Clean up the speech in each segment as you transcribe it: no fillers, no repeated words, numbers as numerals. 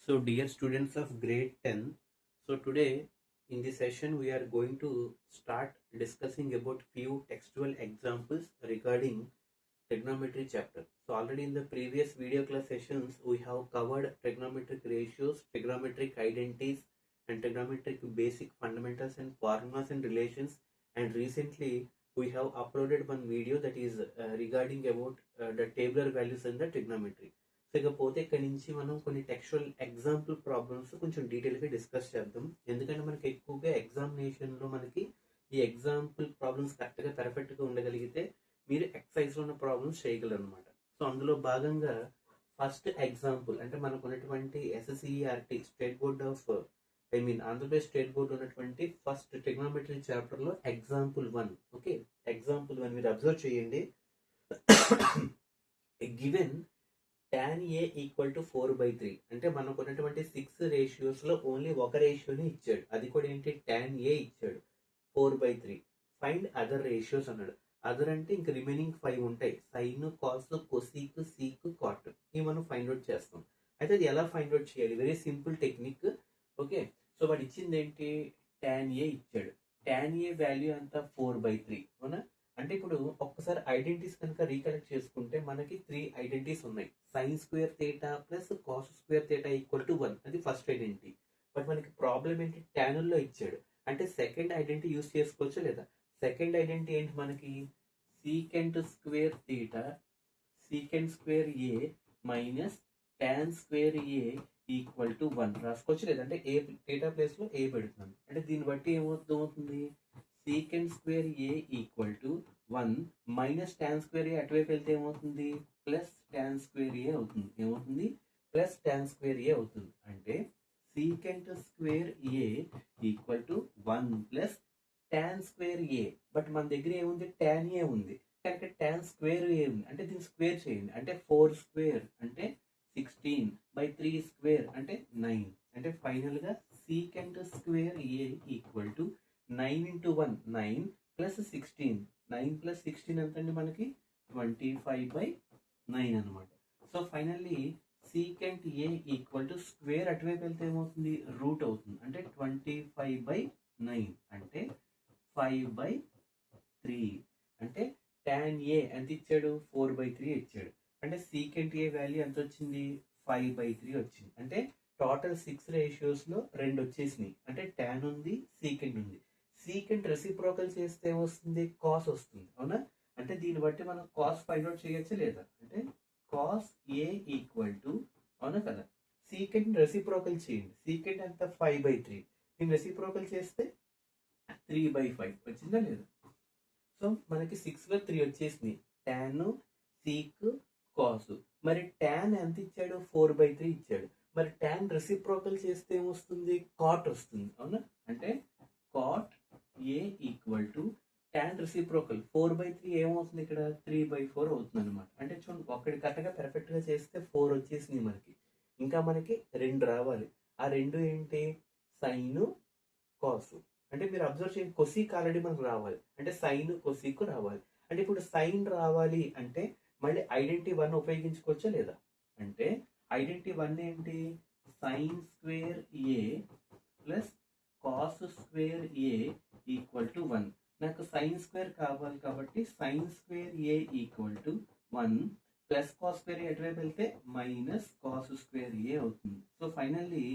So dear students of grade 10, so today in this session we are going to start discussing about few textual examples regarding trigonometry chapter. So already in the previous video class sessions we have covered trigonometric ratios, trigonometric identities and trigonometric basic fundamentals and formulas and relations, and recently we have uploaded one video that is regarding about the tabular values in the trigonometry. So ఇకపోతే ఇక్కడ నుంచి మనం కొన్ని textual example problems కొంచెం డీటెయిల్గా discuss చేద్దాం. ఎందుకంటే మనకి ఎక్కువగా ఎగ్జామినేషన్లో మనకి ఈ ఎగ్జాంపుల్ ప్రాబ్లమ్స్ కరెక్ట్గా పర్ఫెక్ట్గా ఉండగలిగితే మీరు ఎక్సైజ్లో ఉన్న ప్రాబ్లమ్స్ చేయగలరు అనమాట. సో అందులో భాగంగా ఫస్ట్ ఎగ్జాంపుల్ అంటే మనకు ఉన్నటువంటి SCERT state board of Andhra Pradesh state board ఉన్నటువంటి ఫస్ట్ ట్రిగ్నోమెట్రీ చాప్టర్లో ఎగ్జాంపుల్ 1. ఓకే, ఎగ్జాంపుల్ 1 మీరు అబ్జర్వ్ చేయండి. Given tan A equal to 4/3 అంటే మనకు ఉన్నటువంటి 6 రేషియోస్లో ఓన్లీ ఒక రేషియోని ఇచ్చాడు, అది కూడా ఏంటి tan A ఇచ్చాడు 4/3. ఫైండ్ అదర్ రేషియోస్ అన్నాడు. అదర్ అంటే ఇంక రిమైనింగ్ 5 ఉంటాయి, sign, cos, cosec, seek, cot. ఇవి మనం ఫైండ్ అవుట్ చేస్తాం. అయితే అది ఎలా ఫైండ్ అవుట్ చేయాలి? Very simple technique. Okay, so వాడు ఇచ్చింది ఏంటి? tan A ఇచ్చాడు. tan A వాల్యూ అంతా 4/3 అవునా? అంటే ఇప్పుడు ఒక్కసారి ఐడెంటిటీస్ కనుక రీకలెక్ట్ చేసుకుంటే మనకి 3 ఐడెంటిటీస్ ఉన్నాయి. Sine square theta plus cos square theta equal to 1, అది ఫస్ట్ ఐడెంటిటీ. బట్ మనకి ప్రాబ్లం ఏంటి? ట్యానుల్లో ఇచ్చాడు. అంటే సెకండ్ ఐడెంటిటీ యూస్ చేసుకోవచ్చా లేదా? సెకండ్ ఐడెంటిటీ ఏంటి మనకి? Secant square theta secant square A minus tan square A equal to 1 రాసుకోవచ్చు లేదా? అంటే ఏ థీటా ప్లేస్ లో ఏ పెడుతున్నాను అంటే దీన్ని బట్టి ఏమవుతుంది? Secant square A equal to 1 minus tan square A అటువైపు వెళ్తే ఏమవుతుంది? ప్లస్ ట్యాన్ స్క్వేర్ ఏ అవుతుంది. ఏమవుతుంది? ప్లస్ ట్యాన్ స్క్వేర్ ఏ అవుతుంది. అంటే secant square A equal to 1 plus tan square A. But మన దగ్గర ఏముంది? ట్యాన్ ఏ ఉంది, కనుక ట్యాన్ స్క్వేర్ ఏ ఉంది. అంటే దీన్ని స్క్వేర్ చేయండి. అంటే 4 స్క్వేర్ అంటే 16/3 స్క్వేర్ అంటే 9. అంటే ఫైనల్గా secant square A equal to 9 into 1 9 plus 16. 9 plus 16 ఎంత అండి మనకి? 25/9 అనమాట. So finally secant A equal to square అటువైపు వెళ్తే ఏమవుతుంది? రూట్ అవుతుంది. అంటే 25/9 అంటే 5/3. అంటే tan ఏ ఎంత ఇచ్చాడు? 4/3 ఇచ్చాడు. అంటే సీకెంట్ ఏ వాల్యూ ఎంత వచ్చింది? 5/3 వచ్చింది. అంటే టోటల్ 6 రేషియోస్లో 2 వచ్చేసినాయి. అంటే tan ఉంది, సీకెంట్ ఉంది. సీకెంట్ రెసిప్రోకల్ చేస్తే ఏమొస్తుంది? కాస్ వస్తుంది. అవునా? అంటే దీన్ని బట్టి మనం కాస్ ఫైండ్ అవుట్ చేయొచ్చు లేదా? అంటే కాస్ ఏ ఈక్వల్ టు, అవునా కదా, సీకెంట్ రెసిప్రోకల్ చేయండి. సీకెంట్ ఎంత? 5/3. దీన్ని రెసిప్రోకల్ చేస్తే 3/5 వచ్చిందా లేదా? సో మనకి 6లో 3 వచ్చేసినాయి. Tan, seek, cos. మరి టాన్ ఎంత ఇచ్చాడు? 4/3 ఇచ్చాడు. మరి టాన్ రెసిప్రోకల్ చేస్తే ఏమొస్తుంది? కాట్ వస్తుంది. అవునా? అంటే cot A equal to tan reciprocal 4/3 ఏమవుతుంది? ఇక్కడ 3/4 అవుతుంది అనమాట. అంటే చూడండి, ఒక్కడి కరెక్ట్గా పర్ఫెక్ట్గా చేస్తే 4 వచ్చేసింది మనకి. ఇంకా మనకి 2 రావాలి. ఆ 2 ఏంటి? సైన్, కాసు. అంటే మీరు అబ్జర్వ్ చేయండి, కొసీక్ ఆల్రెడీ మనకు రావాలి. అంటే సైన్, కొసీక్ రావాలి. అంటే ఇప్పుడు సైన్ రావాలి అంటే మళ్ళీ ఐడెంటిటీ 1 ఉపయోగించుకోవచ్చా లేదా? అంటే ఐడెంటిటీ 1 ఏంటి? Sin square A plus cos square A equal to 1. నాకు సైన్ స్క్వేర్ కావాలి కాబట్టి sin square A equal to 1 plus cos square A ఎటువైపు వెళ్తే మైనస్ కాస్ స్క్వేర్ ఏ అవుతుంది. So finally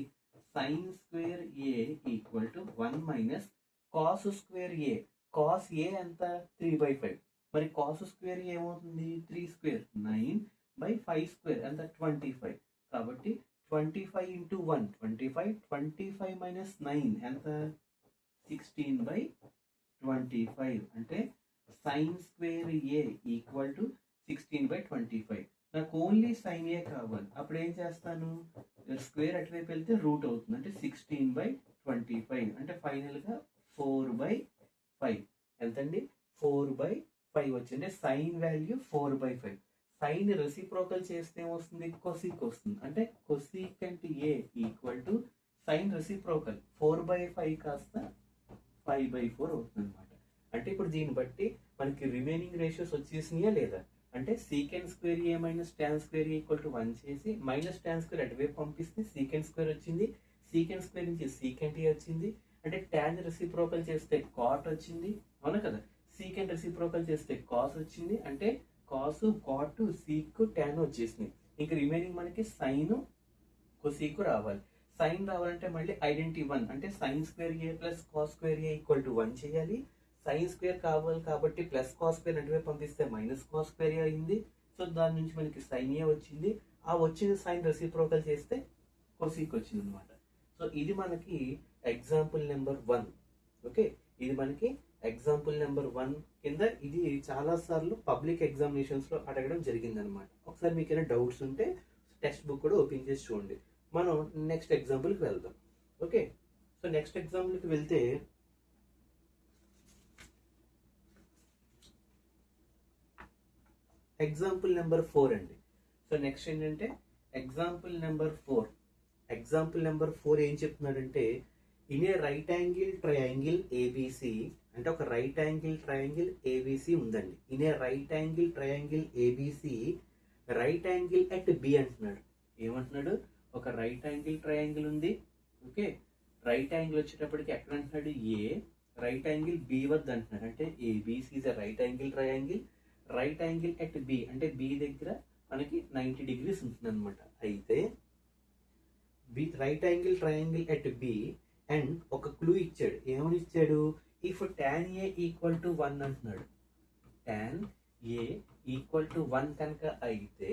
sin square A equal to 1 minus cos square A. Cos A ఎంత? 3/5. మరి cos square ఏమవుతుంది? 3 square 9/5 square ఎంత? 25. కాబట్టి 25 into 1 25. 25 minus 9 ఎంత? 16/25. అంటే sign square A equal to 16/25. నాకు ఓన్లీ సైన్ ఏ కావాలి. అప్పుడు ఏం చేస్తాను? స్క్వేర్ అటువైపు వెళ్తే రూట్ అవుతుంది. అంటే 16/25. అంటే ఫైనల్గా 4/5 ఎంతండి? 4/5 వచ్చింది. అంటే సైన్ వాల్యూ 4/5. సైన్ రెసిప్రోకల్ చేస్తే ఏమొస్తుంది? కొసీక్ వస్తుంది. అంటే cosecant A equal to sine reciprocal 4/5 కాస్త 5/4 అవుతుంది అనమాట. అంటే ఇప్పుడు దీన్ని బట్టి మనకి రిమైనింగ్ రేషియోస్ వచ్చేసినాయా లేదా? అంటే secant square A minus tan square A equal to 1 చేసి మైనస్ ట్యాన్ స్క్వేర్ అటువైపు పంపిస్తే సీకెండ్ స్క్వేర్ వచ్చింది, సీకెండ్ స్క్వేర్ నుంచి సీకెంట్ ఏ వచ్చింది, అంటే ట్యాన్ రెసిప్రోకల్ చేస్తే కాట్ వచ్చింది, అవునా కదా. సీకెండ్ రెసిప్రోకల్ చేస్తే కాస్ వచ్చింది, అంటే కాస్ కాట్ సీక్ ట్యాన్ వచ్చేసింది. ఇంక రిమైనింగ్ మనకి సైన్ కొసీక్ రావాలి. సైన్ రావాలంటే మళ్ళీ ఐడెంటిటీ 1 అంటే sign square A plus cos square A equal to 1 చేయాలి. సైన్ స్క్వేర్ కావాలి కాబట్టి ప్లస్ కాస్ స్క్వేర్ అటువైపు పంపిస్తే మైనస్ కాస్ స్క్వేర్ ఏ అయింది. సో దాని నుంచి మనకి సైన్ ఏ వచ్చింది. ఆ వచ్చిన సైన్ రెసిప్రోకల్ చేస్తే కొసీక్ వచ్చింది అనమాట. సో ఇది మనకి ఎగ్జాంపుల్ నెంబర్ 1. ఓకే, ఇది మనకి ఎగ్జాంపుల్ నెంబర్ 1 కింద. ఇది చాలా సార్లు పబ్లిక్ ఎగ్జామినేషన్స్ లో అడగడం జరిగింది అనమాట. ఒకసారి మీకు ఏమైనా డౌట్స్ ఉంటే టెక్స్ట్ బుక్ కూడా ఓపెన్ చేసి చూడండి. మనం నెక్స్ట్ ఎగ్జాంపుల్కి వెళ్దాం. ఓకే, సో నెక్స్ట్ ఎగ్జాంపుల్కి వెళ్తే ఎగ్జాంపుల్ నెంబర్ 4 అండి. సో నెక్స్ట్ ఏంటంటే ఎగ్జాంపుల్ నెంబర్ 4. ఎగ్జాంపుల్ నెంబర్ 4 ఏం చెప్తున్నాడంటే in a right angle triangle ABC, అంటే ఒక రైట్ యాంగిల్ ట్రయాంగిల్ ఏబిసి ఉందండి. In a right angle triangle ABC right angle at B అంటున్నాడు. ఏమంటున్నాడు? ఒక రైట్ యాంగిల్ ట్రయాంగిల్ ఉంది. ఓకే, రైట్ యాంగిల్ వచ్చేటప్పటికి ఎక్కడ అంటున్నాడు? ఏ రైట్ యాంగిల్ బి వద్ద అంటున్నాడు. అంటే ABC is a right angle triangle. Right angle at B అంటే బి దగ్గర మనకి 90 degrees ఉంటుంది అనమాట. అయితే B right angle triangle at B and ఒక క్లూ ఇచ్చాడు. ఏమని ఇచ్చాడు? If tan A equal to 1 అంటున్నాడు. టాన్ ఏ ఈక్వల్ టు 1 కనుక అయితే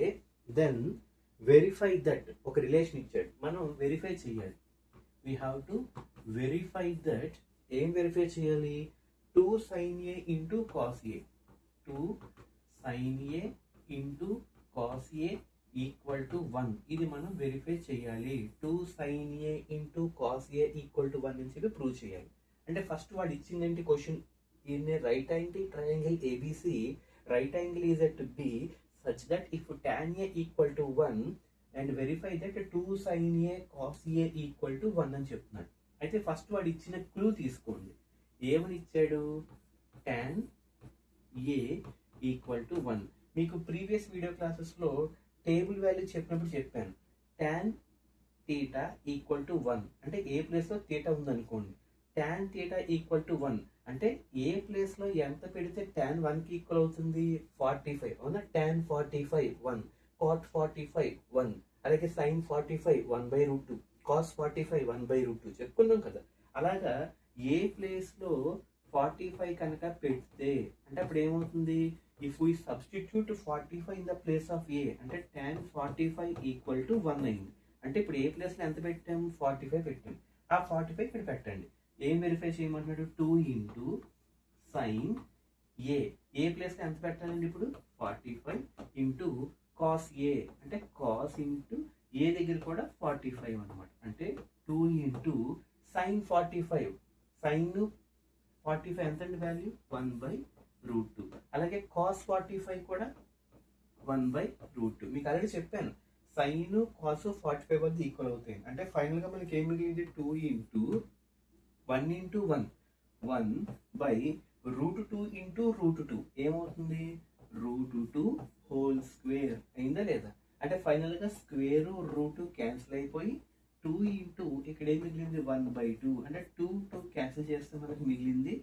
దెన్ వెరిఫై దట్, ఒక రిలేషన్ ఇచ్చాడు, మనం వెరిఫై చేయాలి. We have to verify that. ఏం వెరిఫై చేయాలి? 2 sin a into cos A, 2 sin a into cos A equal to 1. ఇది మనం వెరిఫై చేయాలి. 2 sin a into cos A equal to 1 అని చెప్పి ప్రూవ్ చేయాలి. అంటే ఫస్ట్ వాడు ఇచ్చిందంటే question in a right angle triangle ABC right angle is at B such that if tan a equal to 1 and verify that 2 sin a cos a equal to 1 అని చెప్తున్నాడు. అయితే first వాడు ఇచ్చిన clue తీసుకోండి. ఏమని ఇచ్చాడు? tan a equal to 1. మీకు previous video క్లాసెస్లో టేబుల్ వాల్యూ చెప్పినప్పుడు చెప్పాను. tan theta ఈక్వల్ టు 1 అంటే ఏ ప్లేస్లో థీటా ఉందనుకోండి. tan theta ఈక్వల్ టు 1 అంటే ఏ ప్లేస్లో ఎంత పెడితే tan 1కి ఈక్వల్ అవుతుంది? 45. అవునా? tan 45 1, cot 45 1, అలాగే sin 45 1/√2, cos 45 1/√2 చెప్పుకున్నాం కదా. అలాగా ఏ ప్లేస్లో 45 కనుక పెడితే అంటే అప్పుడు ఏమవుతుంది? If we substitute 45 in the place of A అంటే tan 45 ఈక్వల్ టు 1 అయింది. అంటే ఇప్పుడు ఏ ప్లేస్లో ఎంత పెట్టాం? 45 పెట్టాం. ఆ 45 ఇక్కడ పెట్టండి. ఏం వెరిఫై చేయమంటున్నాడు? 2 ఇంటూ సైన్ ఏ. ఏ ప్లేస్లో ఎంత పెట్టాలండి ఇప్పుడు? 45 ఇంటూ కాస్ ఏ అంటే కాస్ ఇంటూ ఏ దగ్గర కూడా 45 అనమాట. అంటే 2 ఇంటూ సైన్ 45. సైన్ 45 ఎంతండి వాల్యూ? 1/√2. అలాగే కాస్ 45 కూడా 1/√2. మీకు ఆల్రెడీ చెప్పాను సైన్ కాస్ 45 వద్ద ఈక్వల్ అవుతాయి. అంటే ఫైనల్గా మనకి ఏం మిగిలింది? 2 ఇంటూ 1 ఇంటూ 1 1/√2 ఇంటూ √2 ఏమవుతుంది? √2 హోల్ స్క్వేర్ అయిందా లేదా? అంటే ఫైనల్గా స్క్వేర్ రూట్ క్యాన్సిల్ అయిపోయి 2 ఇంటూ ఇక్కడ ఏం మిగిలింది? 1/2. అంటే 2 క్యాన్సిల్ చేస్తే మనకు మిగిలింది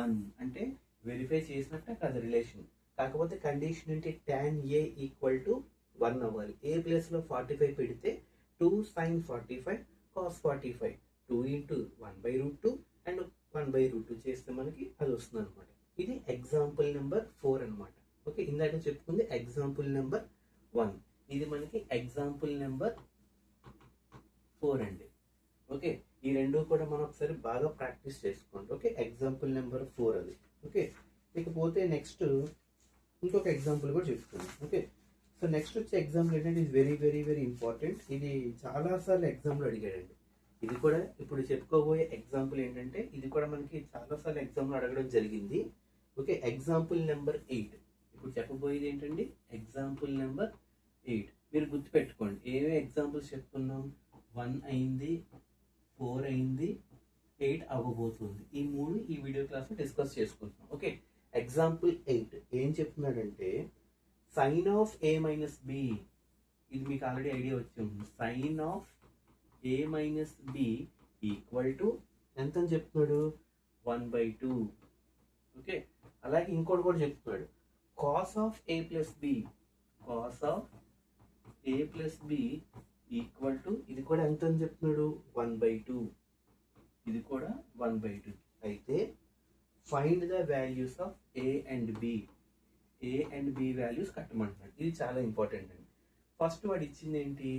1. అంటే వెరిఫై చేసినట్టే కదా రిలేషన్. కాకపోతే కండిషన్ ఏంటి? tan a ఈక్వల్ టు 1 అవ్వాలి. ఏ ప్లేస్లో 45 పెడితే 2 sin 45 cos 45 2 ఇంటూ 1/√2 అండ్ 1/√2 చేస్తే మనకి అది వస్తుంది అనమాట. ఇది ఎగ్జాంపుల్ నెంబర్ 4 అనమాట. ఓకే, ఇందాక చెప్పుకుంది ఎగ్జాంపుల్ నెంబర్ 1. ఇది మనకి ఎగ్జాంపుల్ నెంబర్ 4 అండి. ఓకే, ఈ రెండు కూడా మనం ఒకసారి బాగా ప్రాక్టీస్ చేసుకోండి. ఓకే, ఎగ్జాంపుల్ నెంబర్ 4 అది. ఓకే, ఇకపోతే నెక్స్ట్ ఇంకొక ఎగ్జాంపుల్ కూడా చెప్తాను. ఓకే, సో నెక్స్ట్ వచ్చే ఎగ్జాంపుల్ ఏంటంటే ఇది వెరీ వెరీ వెరీ ఇంపార్టెంట్. ఇది చాలాసార్లు ఎగ్జామ్లో అడిగాడండి. ఇది కూడా ఇప్పుడు చెప్పుకోబోయే ఎగ్జాంపుల్ ఏంటంటే ఇది కూడా మనకి చాలాసార్లు ఎగ్జామ్లో అడగడం జరిగింది. Okay, example number 8. ఇప్పుడు చెప్పబోయేది ఏంటండి? Example number 8. మీరు గుర్తుపెట్టుకోండి ఏమేమి ఎగ్జాంపుల్స్ చెప్పుకున్నాం. 1 అయింది, 4 అయింది, 8 అవ్వబోతుంది. ఈ 3 ఈ వీడియో క్లాస్లో డిస్కస్ చేసుకుంటున్నాం. ఓకే, ఎగ్జాంపుల్ 8 ఏం చెప్తున్నాడంటే sine of A minus B, ఇది మీకు ఆల్రెడీ ఐడియా వచ్చి ఉంటుంది. Sine of A minus B equal to ఎంత అని చెప్తున్నాడు, 1/2. ఓకే, అలాగే ఇంకోటి కూడా చెప్తున్నాడు, cos of A plus B, cos of A plus B equal to, ఇది కూడా ఎంత అని చెప్తున్నాడు, 1/2. ఇది కూడా 1/2. అయితే find the values of A and B, A and B values కట్టమంటున్నాడు. ఇది చాలా ఇంపార్టెంట్ అండి. ఫస్ట్ వాడు ఇచ్చింది ఏంటి,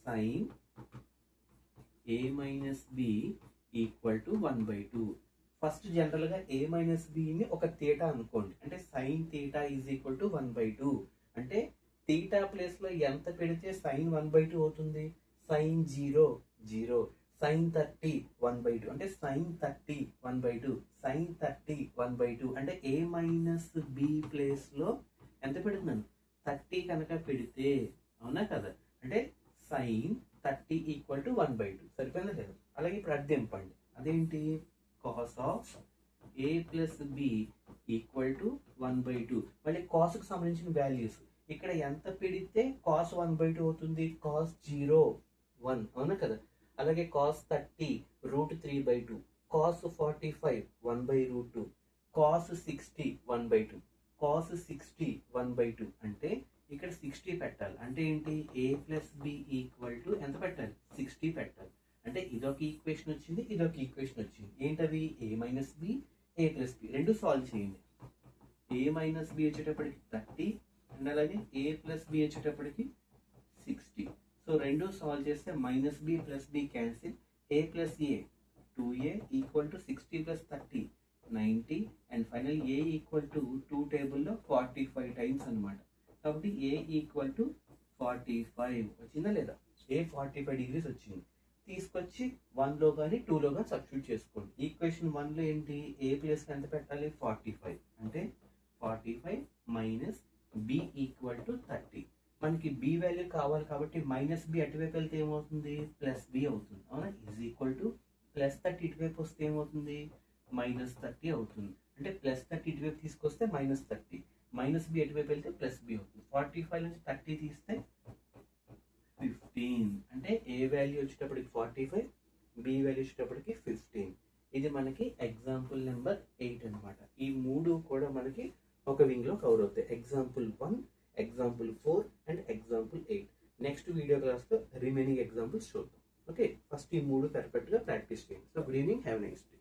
sin A minus B equal to 1/2. First జనరల్గా ఏ మైనస్ బిని ఒక థీటా అనుకోండి, అంటే sin theta is equal to 1/2. అంటే థీటా ప్లేస్లో ఎంత పెడితే సైన్ 1/2 అవుతుంది, సైన్ 0 0, సైన్ 30 1/2, అంటే సైన్ 30 1/2, సైన్ 30 1/2. అంటే ఏ మైనస్ బి ప్లేస్లో ఎంత పెడుతున్నాను, 30 కనుక పెడితే, అవునా కదా, అంటే సైన్ 30 ఈక్వల్ టు 1/2. సరిపోయిందా లేదా? అలాగే ఇప్పుడు అది దింపండి, అదేంటి, cos of A plus B equal to 1/2. మళ్ళీ కాస్కు సంబంధించిన వాల్యూస్ ఇక్కడ ఎంత పెడితే కాస్ 1/2 అవుతుంది, కాస్ 0 1, అవునా కదా. అలాగే కాస్ 30 √3/2, కాస్ 45 1/√2, కాస్ 60 1/2, కాస్ 60 1/2. అంటే ఇక్కడ 60 పెట్టాలి. అంటే ఏంటి, ఏ ప్లస్ బి ఈక్వల్ టు ఎంత పెట్టాలి, 60 పెట్టాలి. అంటే ఇదొక ఈక్వేషన్ వచ్చింది, ఇదొక ఈక్వేషన్ వచ్చింది. ఏంటవి, ఏ మైనస్ బి, ఏ ప్లస్ బి, రెండు సాల్వ్ చేయండి. ఏ మైనస్ బి వచ్చేటప్పటికి 30 అండ్ అలాగే ఏ ప్లస్ బి వచ్చేటప్పటికి 60. సో రెండు సాల్వ్ చేస్తే minus B plus B cancel, A plus A 2a equal to 60 plus 30 90, and final A equal to 2 టేబుల్లో 45 టైమ్స్ అనమాట. కాబట్టి ఏ ఈక్వల్ టు 45 వచ్చిందా లేదా, ఏ 45 డిగ్రీస్ వచ్చింది. తీసుకొచ్చి 1లో కానీ 2లో కానీ సబ్స్టిట్యూట్ చేసుకోండి. ఈక్వేషన్ 1లో ఏంటి, ఏ ప్లేస్కి ఎంత పెట్టాలి, 45, అంటే 45 మైనస్ బి ఈక్వల్ టు 30. మనకి బి వాల్యూ కావాలి కాబట్టి మైనస్ బి అటువైపు వెళ్తే ఏమవుతుంది, ప్లస్ బి అవుతుంది, అవునా. ఈజ్ ఈక్వల్ టు ప్లస్ 30 ఇటువైపు వస్తే ఏమవుతుంది, మైనస్ 30 అవుతుంది. అంటే ప్లస్ 30 ఇటువైపు తీసుకొస్తే మైనస్ 30, మైనస్ బి అటువైపు వెళ్తే ప్లస్ బి అవుతుంది. 45 నుంచి 30 తీస్తే 15, అంటే ఏ వాల్యూ వచ్చేటప్పటికి 45, బి వాల్యూ వచ్చేటప్పటికి 15. ఇది మనకి ఎగ్జాంపుల్ నెంబర్ 8 అనమాట. ఈ మూడు కూడా మనకి ఒక వింగ్లో కవర్ అవుతాయి, example 1, example 4 and example 8. Next video క్లాస్లో రిమైనింగ్ ఎగ్జాంపుల్స్ చూద్దాం. ఓకే, ఫస్ట్ ఈ మూడు పర్ఫెక్ట్గా ప్రాక్టీస్ చేయండి. So good evening, have nice day.